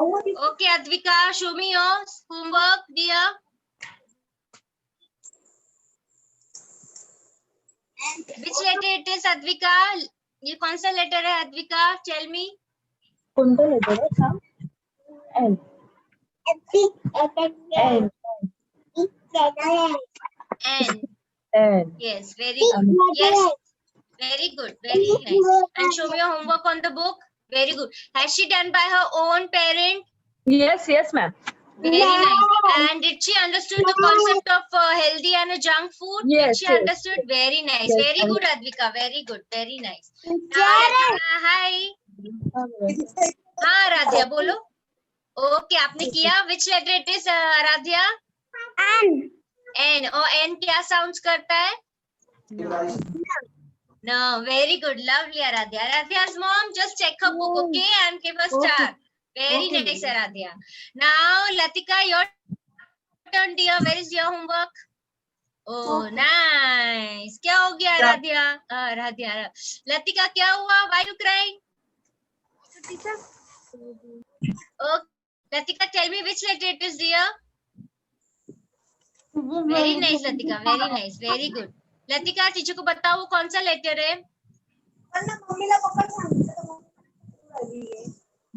Okay, Advika, show me your homework, dear. Which letter it is, Advika? ये कौन सा letter है, Advika? Tell me. कोणता letter आहे सांग? N. N. N. N. Yes, very good. Yes, very good. Very nice. And show me your homework on the book. Very good. Has she done by her own parent? Yes, yes, ma'am. Very nice. And did she understood the concept of healthy and junk food? Yes, Did she yes. understood? Very nice. Yes, Very I- good, Advika. Very good. Very nice. Latika, hi. हाँ आराध्या बोलो. Okay, आपने किया. Which letter it is, Aaradhya? N. और N क्या sounds करता है? No. Very good. Lovely, Aradhya. Aradhya's mom, just check her book, okay, and give a star. Very nice, Aradhya. Now, Latika, your turn, dear. Where is your homework? Oh, nice. क्या हो गया, Aradhya? Aradhya. Latika, क्या हुआ? Why you crying? Oh, Latika, tell me which letter it is, dear. Very nice, Latika. Very nice. Very good. Latika, teacher को बताओ वो कौन सा लेटर है? मम्मीला पप्पा सांगितलं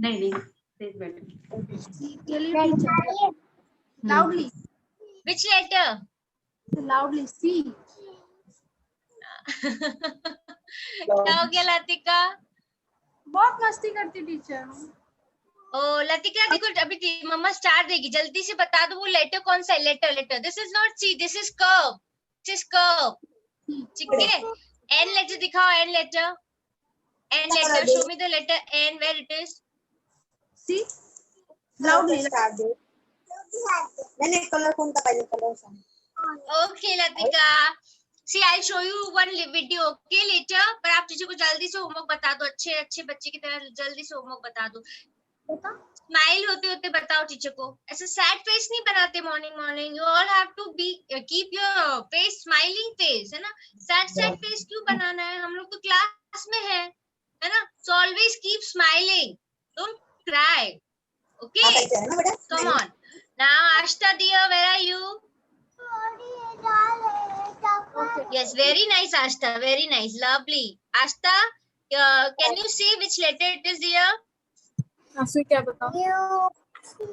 नहीं loudly Which letter? loudly C. क्या हो गया लतिका? बहुत मस्ती करती टीचर. ओ लतिका देखो अभी मम्मा स्टार देगी, जल्दी से बता दो वो लेटर कौन सा है. Letter this is not C, this is curve. ठीक है. एन लेटर दिखाओ. N letter show me the letter N. Where it is? C. loudly. मैंने कलर कौन सा पाहिजे कलर सांग. Okay Latika. See, I'll show you one video, okay, later. पर आप टीचर को जल्दी से होमवर्क बता दो. अच्छे बच्चे की तरह जल्दी से होमवर्क बता दो. स्माइल होते होते बताओ टीचर को. ऐसे सैड फेस नहीं बनाते morning. You all have to be keep your face smiling face, है ना. सैड फेस क्यों बनाना है? हम लोग तो क्लास में है ना. So always keep smiling, don't cry. Okay, come on. Now Ashta dear, where are you? Yes, very nice, Ashta. Very nice, lovely. Ashta, can you see which letter it is, dear? आंसू क्या बताओ? Ashta,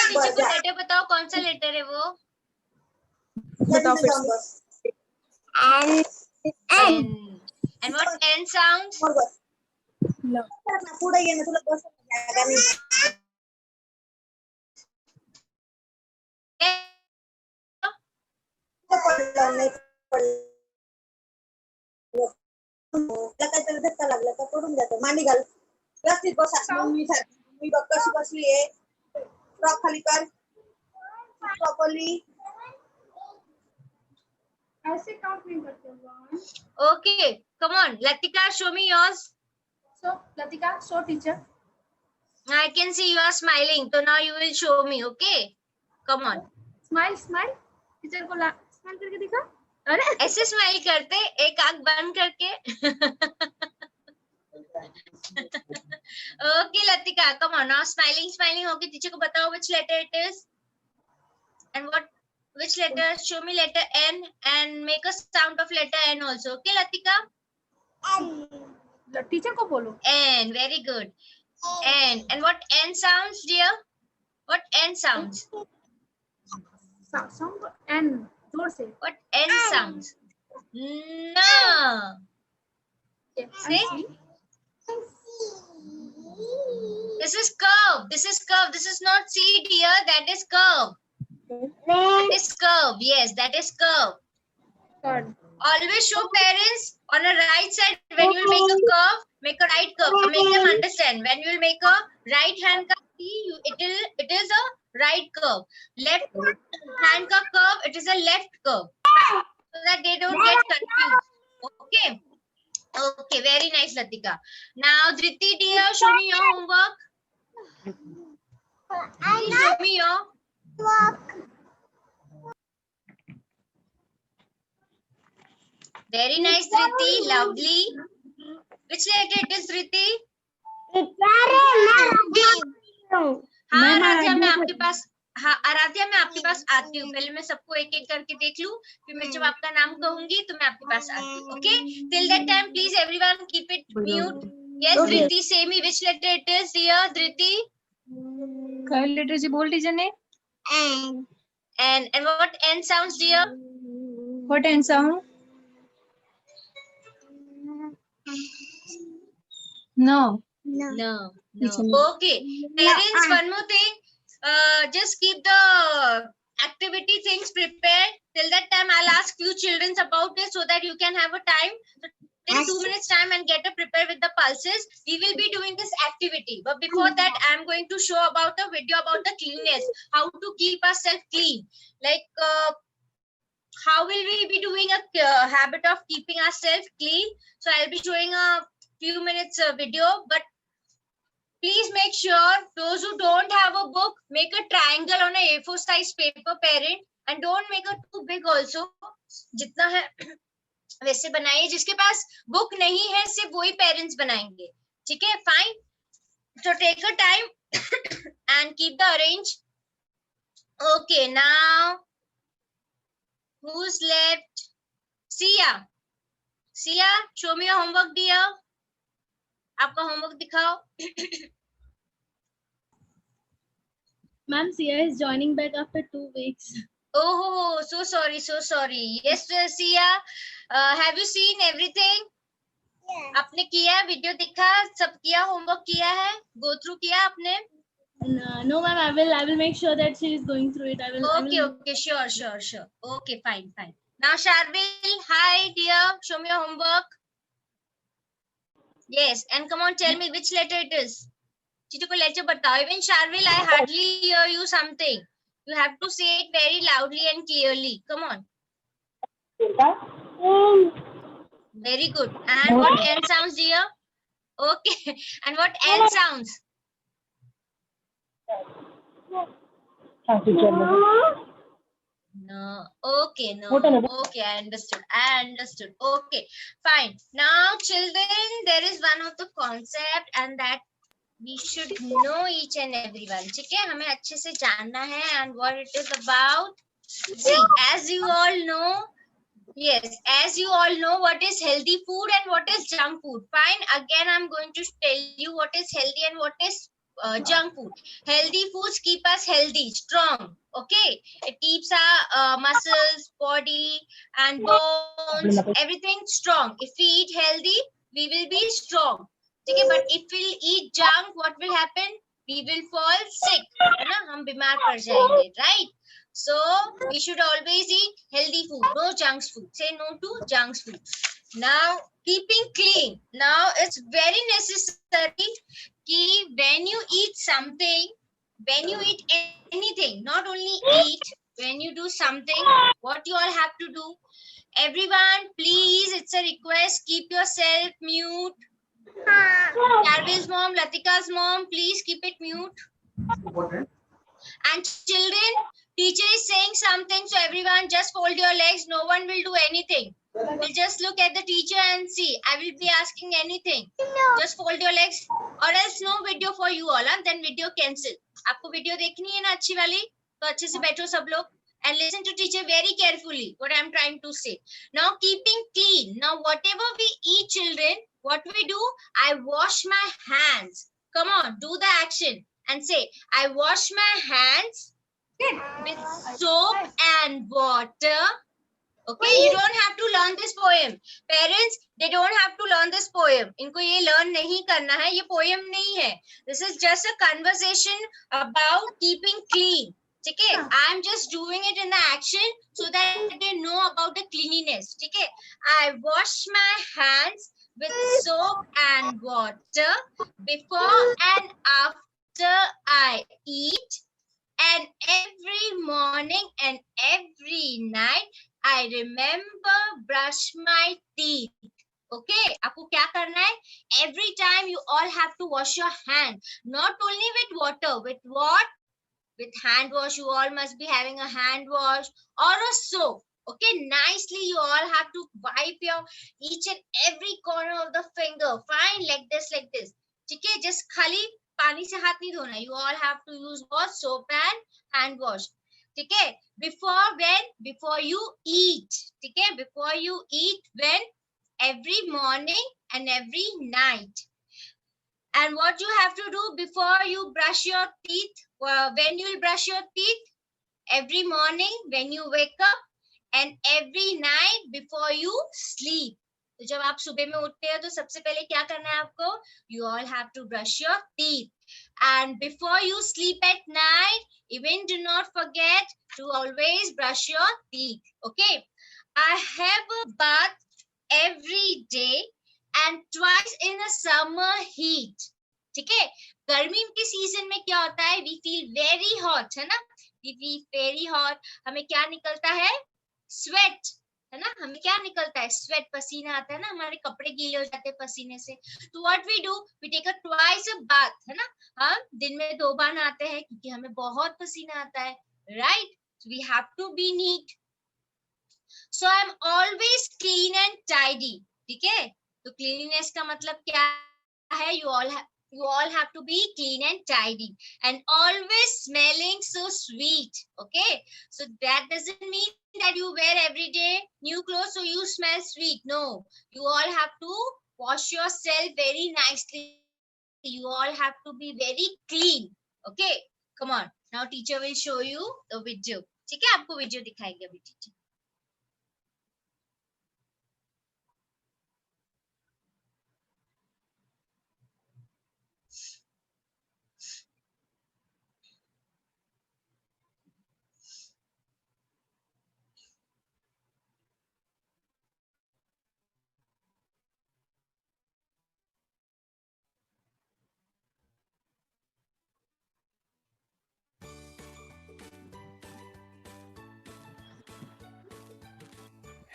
teacher को letter बताओ कौन सा letter है वो? बताओ फिर से. N. And what N sounds? पुढे ये ना तुला बस जागा नाही. पडलं नाही पडलं. काहीतरी धक्का लागला तर पडून जातो. मांडी घाल. व्यवस्थित बसा. मम्मी सारखी. मी बघ कशी बसली आहे. फ्रॉक खाली कर. प्रॉपर्ली. ऐसे काउंट नहीं करते हैं. Okay, come on. Latika, show me yours. So Latika, show teacher. I can see you are smiling. So now you will show me, okay? Come on. Smile. Teacher को smile करके दिखा. अरे ऐसे smile करते, एक आंख बंद करके. Okay, Latika, come on. Now smiling. Okay, teacher को बताओ which letter it is. And which letter? Show me letter N and make a sound of letter N also. Okay, Latika? Teacher को बोलो. N. Very good. N. And what N sounds, dear? What N sounds? Sound N. जोर से. What N sounds? No. See? This is curve. This is not C, dear. That is curve. That is curve. Yes, that is curve. Third. Always show parents on a right side when you will make a curve, make a right curve. Make them understand. When you will make a right hand ka it is a right curve. Left hand ka curve, it is a left curve. So that they don't get confused. Okay. Okay, very nice, Latika. Now, Dhriti dear, show me your homework. Show me your Very nice, Dhriti. Lovely. Which letter it is, Dhriti? हाँ ma'am, Aaradhya, मैं आराध्या आपके पास, हाँ आराध्या मैं आपके पास आती हूँ. पहले मैं सबको एक एक करके देख लूँ, फिर मैं जब आपका नाम कहूंगी तो मैं आपके पास आती हूँ. Okay, till that time please everyone keep it mute. Yes, Okay. Dhriti, say me which letter it is, dear Dhriti. कई लेटर जी बोल टीचर ने. And what N sounds, dear? What end sound? No. No. Teacher, no. Okay. Parents, one more thing. Just keep the activity things prepared. Till that time, I'll ask few children about it so that you can have a time. So take 2 minutes time and get a prepare with the pulses. We will be doing this activity. But before that, I'm going to show about a video about the cleanliness. How to keep ourselves clean. Like, how will we be doing a habit of keeping ourselves clean? So I'll be showing a few minutes video, but please make sure those who don't have a book, make a triangle on a A4 size paper, parent, and don't make it too big also. जितना है वैसे बनाइए. जिसके पास book नहीं है सिर्फ वही parents बनाएंगे. ठीक है, fine. So take a time and keep the arrange. Okay, now who's left? Sia. Sia, show me your homework, dear. आपका homework दिखाओ. Ma'am, Sia is joining back after 2 weeks. Oh, so sorry. Yes, Sia. Have you seen everything? आपने किया, video देखा, सब किया, homework किया है, go through किया आपने? No, ma'am. I will make sure that she is going through it. Okay, sure. Okay, fine. Now, Sharvil, hi, dear. Show me your homework. Yes, and come on, tell me which letter it is. चीजों को letter बताओ. Even Sharvil, I hardly hear you something. You have to say it very loudly and clearly. Come on. Very good. And what N sounds, dear? Okay. And what N sounds? No. Okay, no. Okay, I understood. Okay, fine. Now, children, there is one of the concept and that we should know each and everyone. ठीक है, हमें अच्छे से जानना है and what it is about. See, as you all know, yes, as you all know what is healthy food and what is junk food. Fine, again I'm going to tell you what is healthy and what is junk food. Healthy foods keep us healthy, strong. Okay, it keeps our muscles, body and bones, everything strong. If we eat healthy, we will be strong. Okay, but if we eat junk, what will happen? We will fall sick. है ना, हम बीमार पड़ जाएंगे, right? So we should always eat healthy food, no junk food. Say no to junk food. Now, keeping clean. Now, it's very necessary कि when you eat something, when you eat anything, not only eat, when you do something, what you all have to do? Everyone, please, it's a request, keep yourself mute. Sharvil's mom, Latika's mom, please keep it mute. And children, teacher is saying something, so everyone just fold your legs. No one will do anything. We'll just look at the teacher and see. I will be asking anything. Just fold your legs or else no video for you all. Then video cancel. आपको video देखनी है ना अच्छी वाली? तो अच्छे से बैठो सब लोग and listen to teacher very carefully what I'm trying to say. Now keeping clean. Now whatever we eat, children, what we do? I wash my hands. Come on, do the action and say, I wash my hands with soap and water. Okay, you don't have to learn this poem. Parents, they don't have to learn this poem. इनको ये learn नहीं करना है, ये poem नहीं है. This is just a conversation about keeping clean. ठीक है, I am just doing it in the action so that they know about the cleanliness. ठीक है, I wash my hands with soap and water before and after I eat, and every morning and every night I remember brush my teeth. Okay, आपको क्या करना है? Every time you all have to wash your hand, not only with water, with what? With hand wash. You all must be having a hand wash or a soap. Okay, nicely you all have to wipe your each and every corner of the finger. Fine, like this, like this. ठीक है, just खाली पानी से हाथ नहीं धोना. You all have to use what? Soap and hand wash. ठीक है, before you eat. ठीक है, before you eat, when every morning and every night. And what you have to do before you brush your teeth, when you will brush your teeth, every morning when you wake up and every night before you sleep. तो जब आप सुबह में उठते हैं तो सबसे पहले क्या करना है आपको? You all have to brush your teeth. And before you sleep at night, even do not forget to always brush your teeth. Okay? I have a bath every day and twice in a summer heat. ठीक है, गर्मी के season में क्या होता है? We feel very hot, है ना? We feel very hot. हमें क्या निकलता है? स्वेट, है ना? हमें क्या निकलता है? स्वेट, पसीना आता है ना, हमारे कपड़े गीले हो जाते हैं पसीने से. तो what we do, we take a twice a bath, है ना? हम दिन में 2 बार नहाते हैं क्योंकि हमें बहुत पसीना आता है, right? So we have to be neat. So I'm always clean and tidy. ठीक है, तो cleanliness का मतलब क्या है? You all have to be clean and tidy and always smelling so sweet. Okay, so that doesn't mean that you wear every day new clothes so you smell sweet. No, you all have to wash yourself very nicely. You all have to be very clean. Okay, come on, now teacher will show you the video. ठीक है, आपको video दिखाएंगे अभी teacher.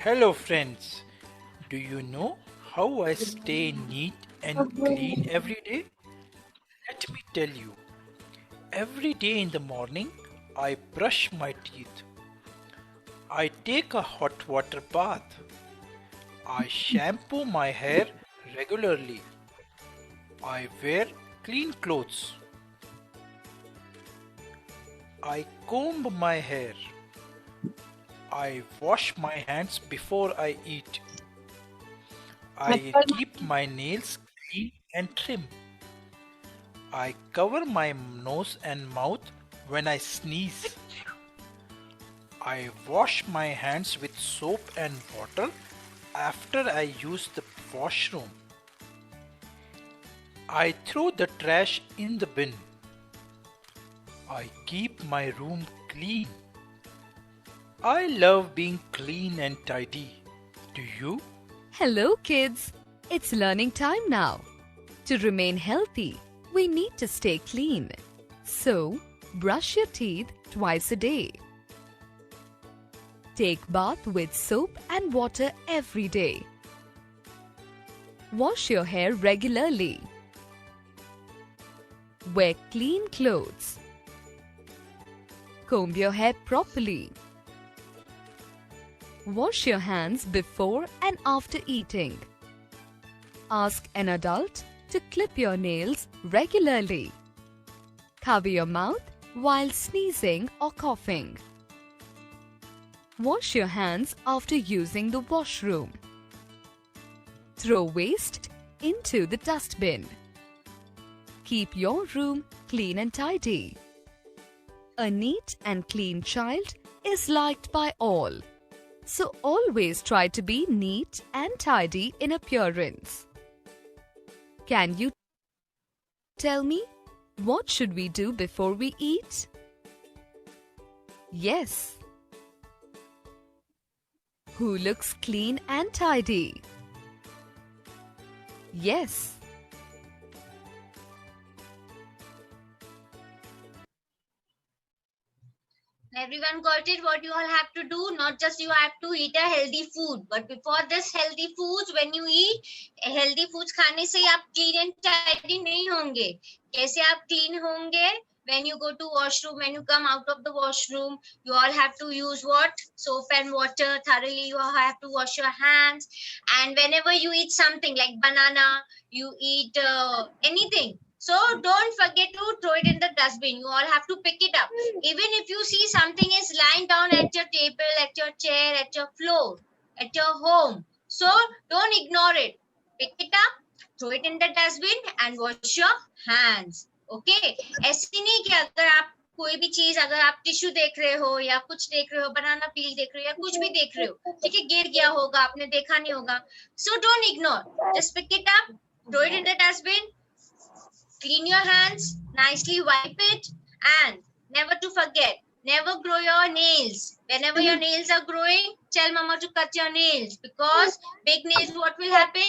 Hello friends, do you know how I stay neat and clean every day? Let me tell you. Every day in the morning, I brush my teeth. I take a hot water bath. I shampoo my hair regularly. I wear clean clothes. I comb my hair. I wash my hands before I eat. I keep my nails clean and trim. I cover my nose and mouth when I sneeze. I wash my hands with soap and water after I use the washroom. I throw the trash in the bin. I keep my room clean. I love being clean and tidy. Do you? Hello, kids. It's learning time now. To remain healthy, we need to stay clean. So, brush your teeth twice a day. Take bath with soap and water every day. Wash your hair regularly. Wear clean clothes. Comb your hair properly. Wash your hands before and after eating. Ask an adult to clip your nails regularly. Cover your mouth while sneezing or coughing. Wash your hands after using the washroom. Throw waste into the dustbin. Keep your room clean and tidy. A neat and clean child is liked by all. So always try to be neat and tidy in appearance. Can you tell me what should we do before we eat? Yes. Who looks clean and tidy? Yes. Everyone got it? What you all have to do? Not just you have to eat a healthy food, but before this healthy foods, when you eat healthy foods, खाने से आप clean and tidy नहीं होंगे. कैसे आप clean होंगे? when you go to washroom, when you come out of the washroom, you all have to use what? Soap and water thoroughly. You have to wash your hands. And whenever you eat something like banana, you eat anything, so don't forget to throw it in the dustbin. You all have to pick it up. Even if you see something is lying down at your table, at your chair, at your floor, at your home, so don't ignore it. Pick it up, throw it in the dustbin and wash your hands. Okay? ऐसे नहीं कि अगर आप कोई भी चीज, अगर आप टिश्यू देख रहे हो या कुछ देख रहे हो, बनाना पील देख रहे हो या कुछ भी देख रहे हो, ठीक है, गिर गया होगा, आपने देखा नहीं होगा, so don't ignore. Just pick it up, throw it in the dustbin, clean your hands, nicely wipe it, and never to forget, never grow your nails. Whenever your nails are growing, tell mama to cut your nails, because big nails, what will happen?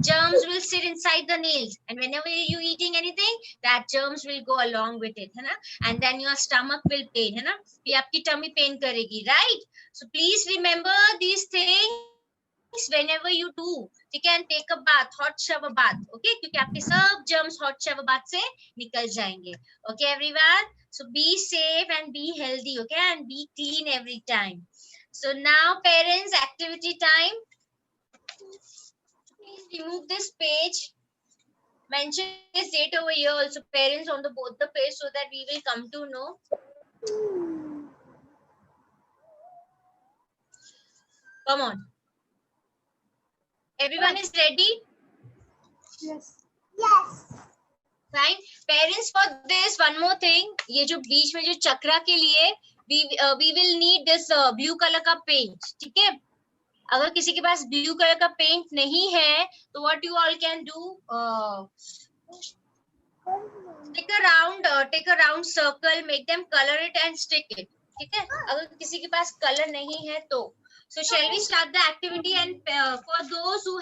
Germs will sit inside the nails, and whenever you eating anything, that germs will go along with it, है ना? And then your stomach will pain, है ना? ये आपकी tummy pain करेगी, right? So please remember these things whenever you do. You can take a bath, hot shower bath, okay? क्योंकि आपके सब germs hot shower bath से निकल जाएंगे. Okay, everyone? So be safe and be healthy, okay? And be clean every time. So now, parents, activity time. Please remove this page. Mention this date over here also, parents, on the both the page, so that we will come to know. Come on. Everyone is ready? Yes. Fine. Parents, for this, one more thing. ये जो बीच में जो चक्रा के लिए we will need this blue color का paint. ठीक है? अगर किसी के पास ब्लू कलर का पेंट नहीं है, तो what you all can do? Take a round circle, make them color it and stick it. ठीक है? अगर किसी के पास कलर नहीं है तो. So shall we start the activity? And for those who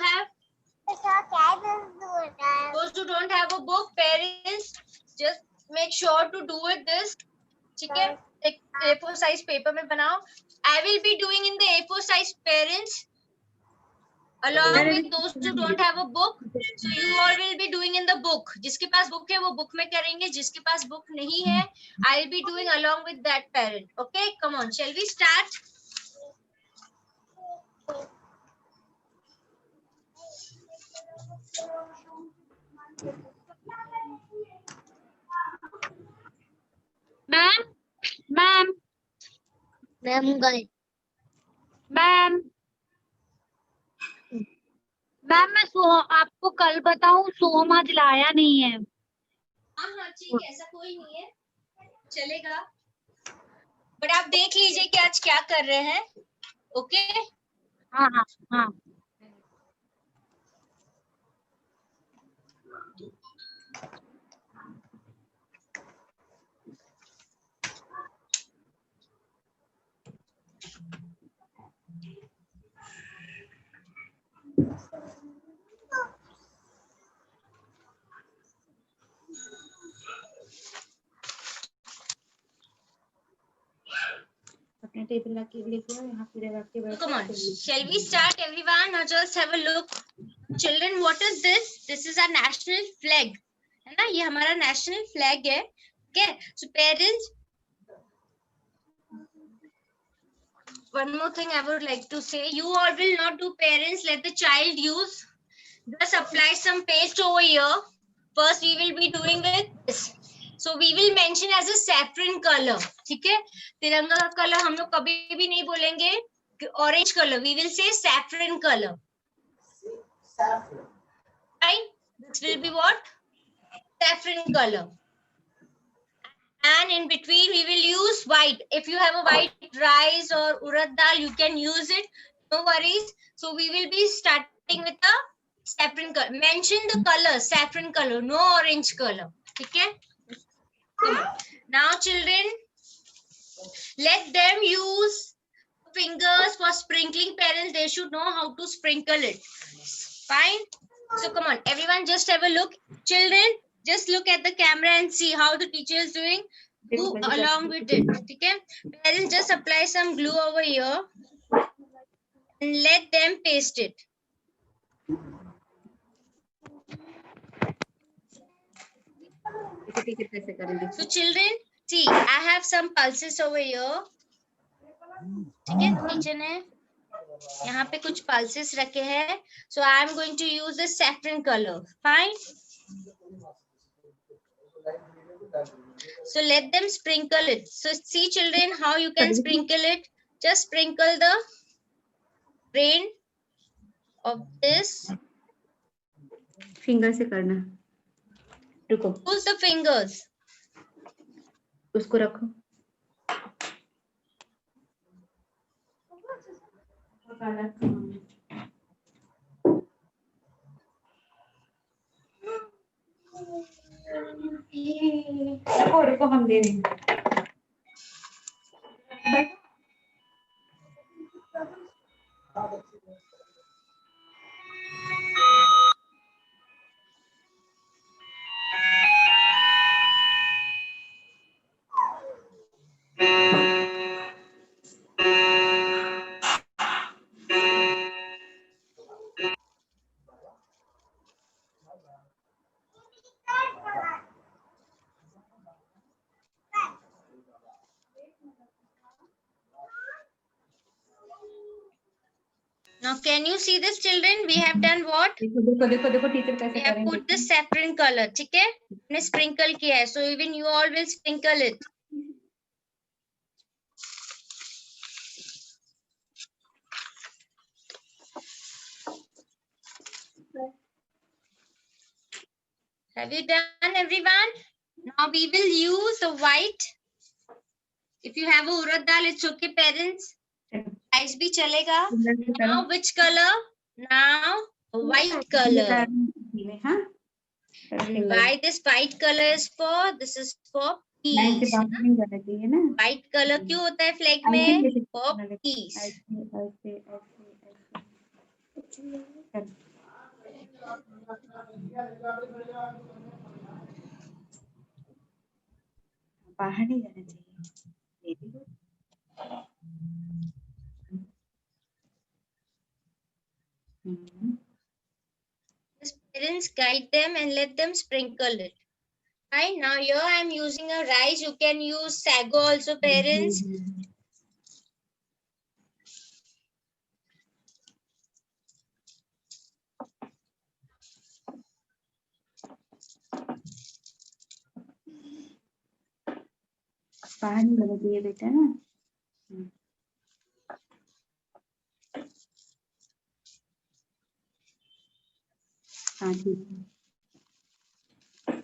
don't have a book, parents, just make sure to do it this. ठीक है? एक A4 size paper में बनाओ. I will be doing in the A4 size, parents, along with those who don't have a book. So you all will be doing in the book. जिसके पास book है वो book में करेंगे. जिसके पास book नहीं है, I'll be doing along with that parent. Okay, come on. Shall we start? Ma'am, मैं आपको कल बताऊं, सोम आज लाया नहीं है. हाँ ठीक है, ऐसा कोई नहीं है, चलेगा. बट आप देख लीजिए कि आज क्या कर रहे हैं. ओके? हाँ. Come on, shall we start, everyone? Now just have a look. Children, what is this? This is our national flag. है ना? ये हमारा national flag है. Okay? So parents, one more thing I would like to say. You all will not do, parents. Let the child use. Just apply some paste over here. First, we will be doing with this. So we will mention as a saffron color. ठीक है? तिरंगा का colour हम लोग कभी भी नहीं बोलेंगे orange color. We will say saffron color. Right? This will be what? Saffron color. And in between we will use white. If you have a white rice or urad dal, you can use it. No worries. So we will be starting with the saffron color. Mention the color, saffron color, no orange color. Okay? Now children, let them use fingers for sprinkling. Parents, they should know how to sprinkle it. Fine? So come on, everyone, just have a look. Children, just look at the camera and see how the teacher is doing. Do along with it. Okay? Parents, just apply some glue over here and let them paste it. देखो teacher कैसे करेंगे। So children, see, I have some pulses over here. ठीक है, teacher ने यहाँ पे कुछ pulses रखे हैं. So I am going to use the saffron color. Fine. So let them sprinkle it. So see children how you can sprinkle it. Just sprinkle the rain of this. Finger से करना, रुको Use the fingers. उसको रखो। रुको रुको हम दे रहे हैं। Now can you see this children? We have done what? देखो देखो देखो देखो टीचर We कैसे have करेंगे। put the saffron color. ठीक है, हमने sprinkle किया है. So even you all will sprinkle it. Have you done everyone? Now we will use the white. If you have a urad dal, it's okay parents. Rice भी चलेगा. Now which color? Now white color. हाँ And why this white color is for? This is for line से peace. बाहर नहीं जाना चाहिए ना। White color क्यों होता है flag ऐसे में? कैसे For करना है? peace. ऐसे ऐसे ऐसे ऐसे। बाहर नहीं जाना चाहिए। Very good. Just parents guide them and let them sprinkle it. Right now here I am using a rice. You can use sago also parents. बाहर नहीं जाना चाहिए बेटा ना। हाँ ठीक है।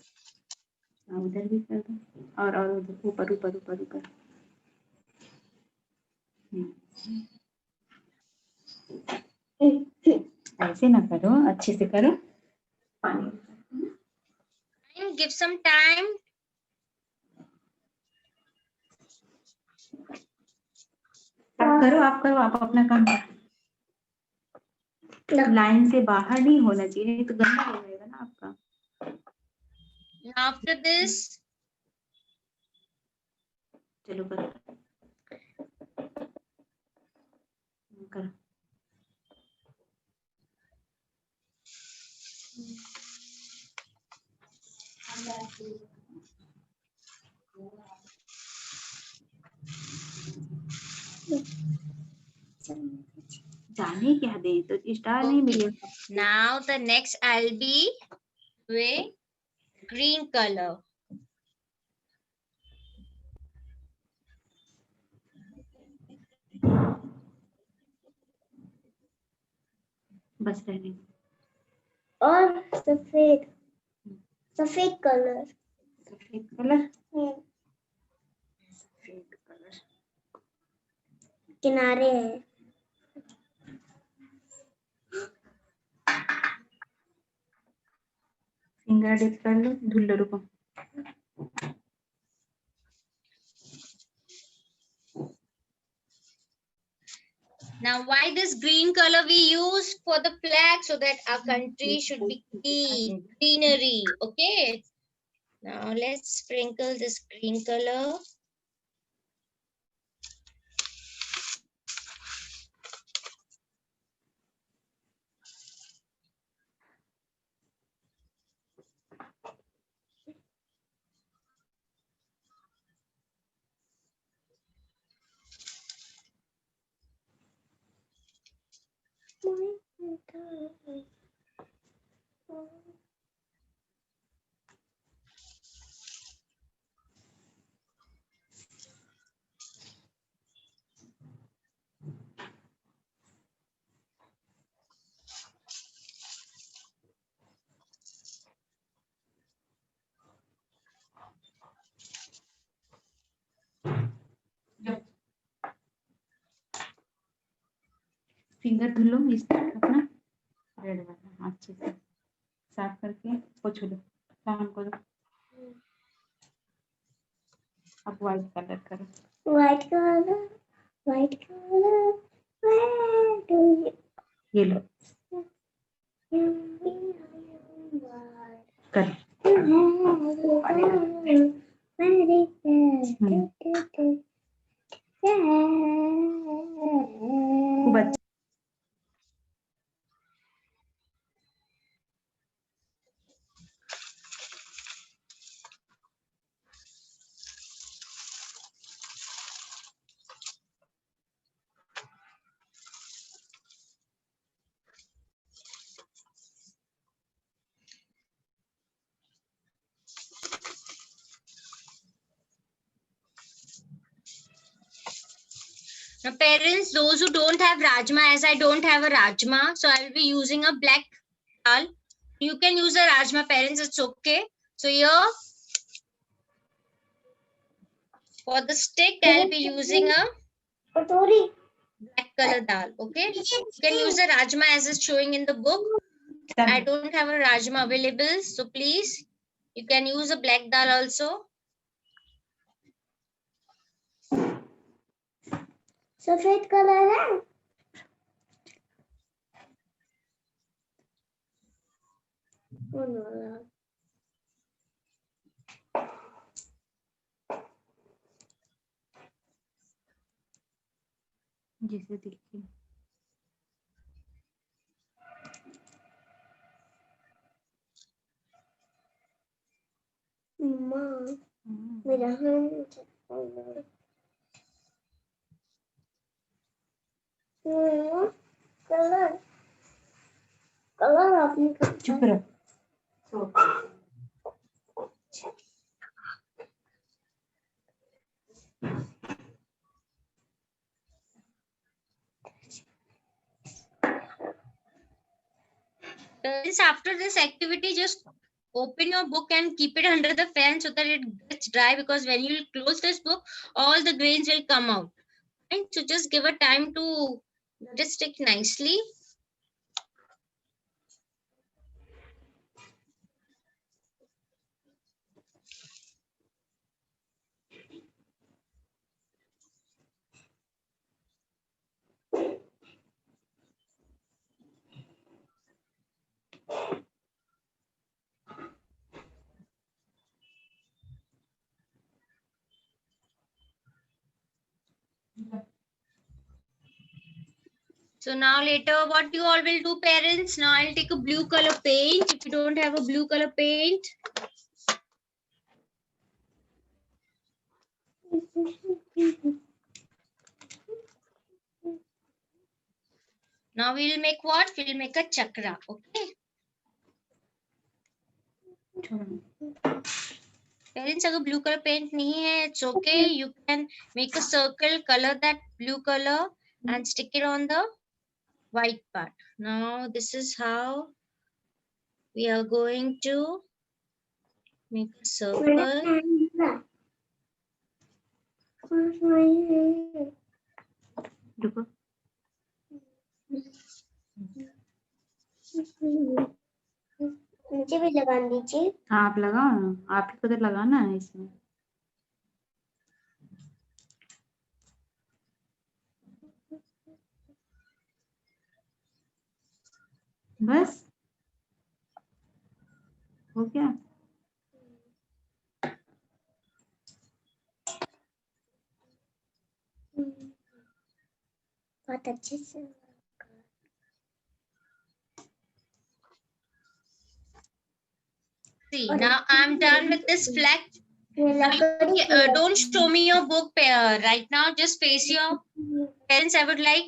हाँ उधर भी कर दो और उधर ऊपर ऊपर ऊपर ऊपर। ऐसे ना करो, अच्छे से करो। पानी And give some time. आप करो आप अपना काम करो। लाइन से बाहर नहीं होना चाहिए, नहीं तो गंदा हो जाएगा ना आपका। After this, चलो करो करो। जाने क्या दे तो स्टार नहीं मिलेगा। now the next I'll be with green color. बस रहने दो। और सफेद सफेद कलर सफेद कलर सफेद कलर किनारे है। फिंगर डिप कर लो, धुल लो, रुको। Now why this green color we use for the flag so that our country should be clean, greenery. Okay. Now let's sprinkle this green color. Finger धुल लो इस अपना रेड वाला अच्छे से साफ करके पोंछ लो, काम करो। अब व्हाइट कलर करो। White color, white color, where do ये लो you कर खूब अच्छा। Now, parents, those who don't have rajma, as I don't have a rajma, so I will be using a black dal. You can use a rajma, parents, it's okay. So here, for the stick, I'll be using a Katori. black color dal, okay? You can use a rajma as is showing in the book. I don't have a rajma available, so please, you can use a black dal also. सफेद colour है जैसे देखिए माँ मेरा हाथ colour colour आपने चुप रहो। Parents, after this activity, just open your book and keep it under the fan so that it gets dry, because when you close this book, all the grains will come out. And so just give a time to let it stick nicely. So now later, what you all will do, parents? Now I'll take a blue color paint. If you don't have a blue color paint, now we'll make what? We'll make a chakra, okay? Parents, अगर blue color paint नहीं है, it's okay. You can make a circle, color that blue color and stick it on the white part. Now this is how we are going to make a circle. रुको मुझे भी लगा दीजिए। हाँ आप लगाओ ना, आप ही को तो लगाना है इसमें। बस हो गया। बहुत अच्छे से See, now I'm done with this flag. Don't show me your book right now. Just face your parents. I would like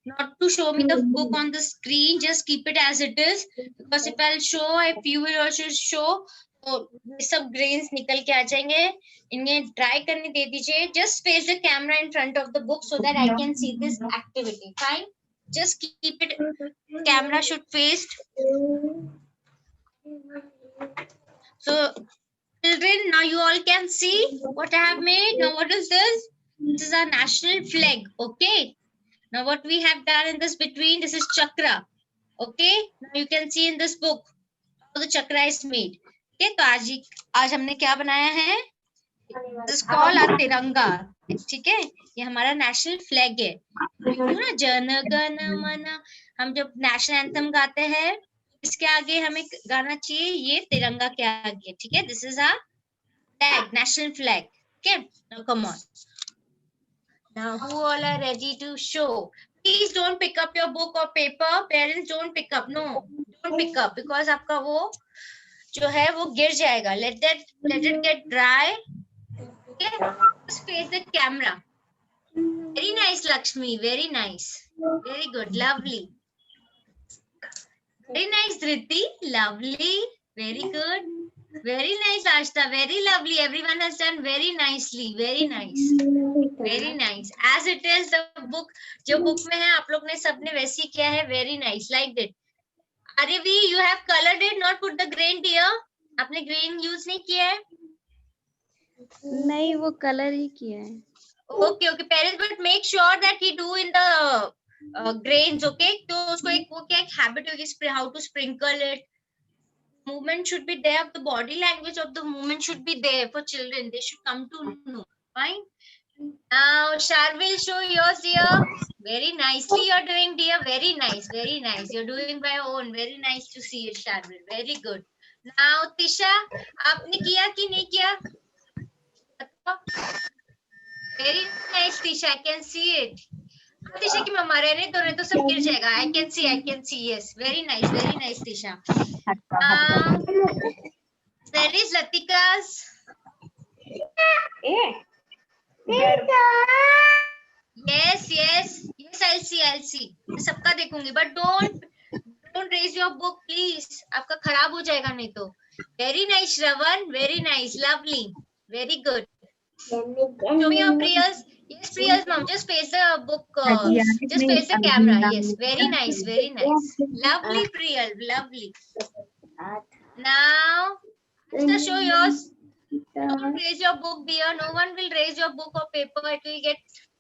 not to show me the book on the screen, just keep it as it is, because if I'll show, if you will also show, तो ये सब grains निकल के आ जाएंगे, इन्हें dry करने दे दीजिए. Just face the camera in front of the book so that I can see this activity. Fine, just keep it, camera should face. So children, now you all can see what I have made. Now what is this? This is our national flag. Okay, now what we have done in this between, this is chakra. Okay, now you can see in this book how the chakra is made. Okay, तो आज हमने क्या बनाया है? This is called a तिरंगा. ठीक है, ये हमारा नेशनल फ्लैग है. ना जन गण मन, हम जब नेशनल एंथम गाते हैं, इसके आगे हमें गाना चाहिए ये तिरंगा के आगे. ठीक है, this is our flag, national flag. Okay, now come on. Now who all are ready to show? Please don't pick up your book or paper. Parents, don't pick up. No, don't pick up, because आपका वो जो है वो गिर जाएगा. Let it get dry. Okay, just face the camera. Very nice, Lakshmi. Very nice. Very good. Lovely. Very nice, Dhriti. Lovely. Very good. Very nice, Ashta. Very lovely. Everyone has done very nicely. Very nice. Very nice. As it is, the book, जो book में है, आप लोग ने सबने वैसे ही किया है. Very nice. Liked it. Aryavi, you have colored it, not put the grain, dear. आपने grain use नहीं किया है? नहीं, वो कलर ही किया है. Okay, okay. Parents, but make sure that he do in the grains. Okay, तो उसको एक वो क्या एक habit होगी, how to sprinkle it. Movement should be there. The body language of the movement should be there for children. They should come to know. Fine. Now, Shar will show yours, dear. Very nicely you're doing, dear. Very nice. Very nice. You're doing by your own. Very nice to see it, Sharvil. Very good. Now, Tisha, आपने किया कि नहीं किया? Very nice, Tisha. I can see it. Tisha की मम्मा रहने तो सब गिर जाएगा. I can see. Yes. Very nice, Tisha. There is Latika's. Yes, I'll see. मैं सबका देखूंगी, but don't raise your book, please. आपका खराब हो जाएगा नहीं तो. Very nice, Shravan. Very nice, lovely, very good. Show me your Priyas. Yes, Priyas, mom. Just face the book. Just face the camera. Yes, very nice. Lovely, Priyal. Lovely. Now, Ashta, show yours. Don't raise your book, dear. No one will raise your book or paper. It will get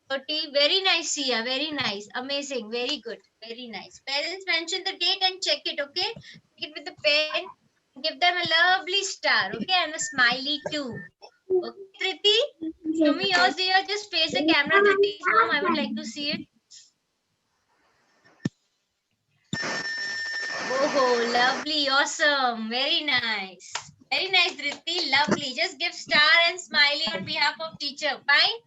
dirty. Very nice, Sia. Very nice. Amazing. Very good. Very nice. Parents, mention the date and check it, okay? Check it with the pen. Give them a lovely star, okay? And a smiley too. Okay, Triti? Show me yours, dear. Just face the camera, Triti. Mom, I would like to see it. Oh, lovely. Awesome. Very nice. Very nice, Dhriti. Lovely. Just give star and smiley on behalf of teacher. Fine?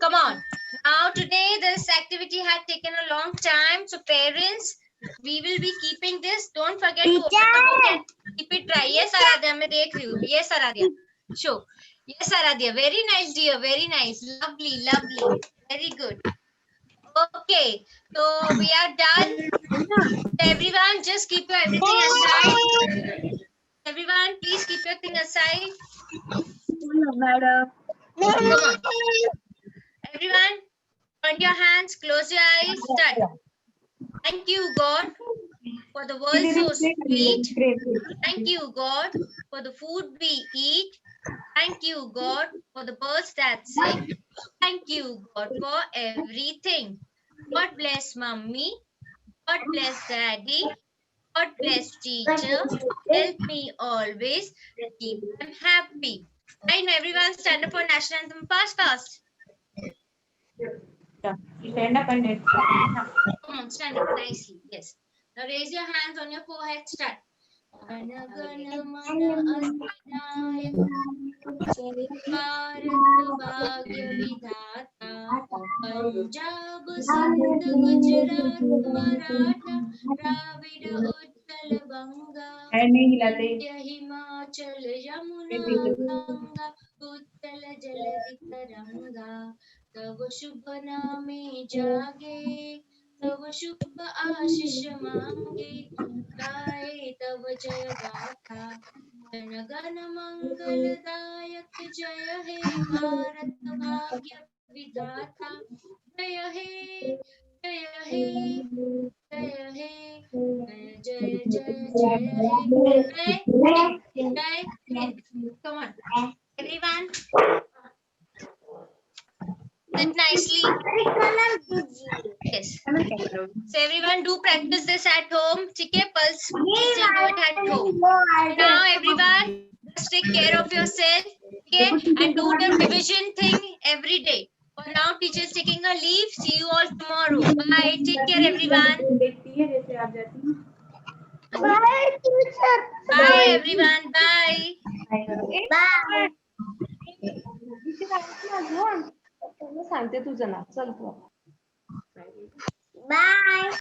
Come on. Now, today, this activity had taken a long time. So, parents, we will be keeping this. Don't forget to open the book and keep it dry. Yes, Aradhya. मैं देख रही हूँ. Yes, Aradhya. Show. Yes, Aradhya. Very nice, dear. Very nice. Lovely. Very good. Okay. So, we are done. Everyone, just keep your everything aside. Everyone, please keep your thing aside. Madam. Come on. Everyone, point your hands, close your eyes, start. Thank you, God, for the world so sweet. Thank you, God, for the food we eat. Thank you, God, for the birds that sing. Thank you, God, for everything. God bless Mummy. God bless Daddy. God bless teacher. Help me always keep them happy. Right, everyone, stand up for national anthem. Fast. Stand up and Come on, stand up nicely. Yes. Now raise your hands on your forehead. Start. भाग्य विधाता पंजाब सिंध गुजरात मराठा द्राविड़ उत्कल बंगा विंध्य हिमाचल यमुना गंगा उत्कल जलधि तरंगा तव शुभ नामे जागे तव शुभ आशीष मांगे, गाए तव जय गाथा। जन गण मंगलदायक, जय हे भारत भाग्य विधाता। जय हे, जय हे, जय हे, जय जय जय जय हे, जय जय Hind. Come on, everyone, sit nicely. Yes. So everyone do practice this at home. ठीक है, pulse please do it at home. Now everyone, just take care of yourself, okay, and do the revision thing every day. For now, teacher is taking a leave. See you all tomorrow. Bye. Take care, everyone. देखती है जैसे आप जाती हैं। Bye, everyone. Bye. सांगते तुझं नाव चल तू Bye.